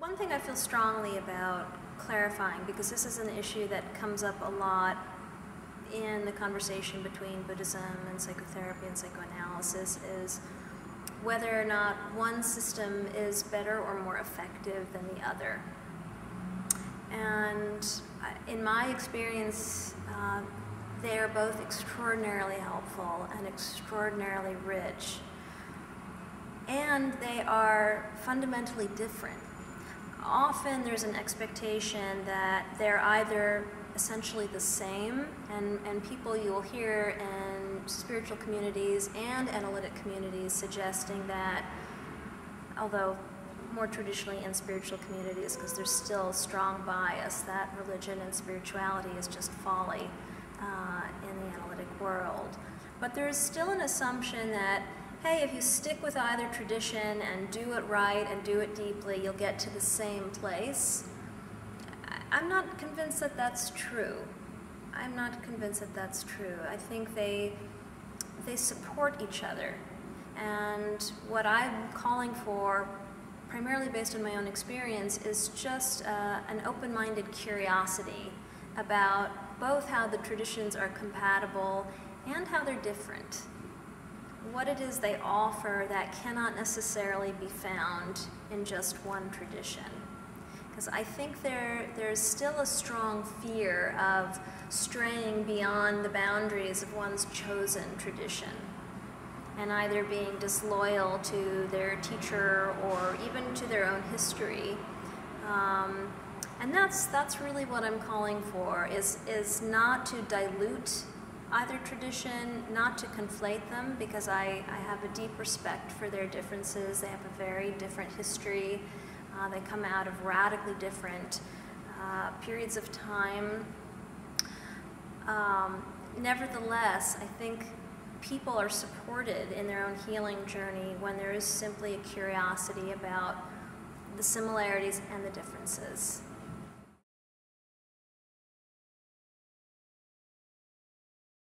One thing I feel strongly about clarifying, because this is an issue that comes up a lot in the conversation between Buddhism and psychotherapy and psychoanalysis, is whether or not one system is better or more effective than the other. And in my experience, they are both extraordinarily helpful and extraordinarily rich. And they are fundamentally different. Often there's an expectation that they're either essentially the same, and people you'll hear in spiritual communities and analytic communities suggesting that, although more traditionally in spiritual communities, because there's still strong bias that religion and spirituality is just folly in the analytic world. But there is still an assumption that, hey, if you stick with either tradition and do it right and do it deeply, you'll get to the same place. I'm not convinced that that's true. I'm not convinced that that's true. I think they support each other. And what I'm calling for, primarily based on my own experience, is just an open-minded curiosity about both how the traditions are compatible and how they're different. What it is they offer that cannot necessarily be found in just one tradition. Because I think there's still a strong fear of straying beyond the boundaries of one's chosen tradition and either being disloyal to their teacher or even to their own history. And that's really what I'm calling for, is not to dilute either tradition, not to conflate them, because I have a deep respect for their differences. They have a very different history. They come out of radically different periods of time. Nevertheless, I think people are supported in their own healing journey when there is simply a curiosity about the similarities and the differences.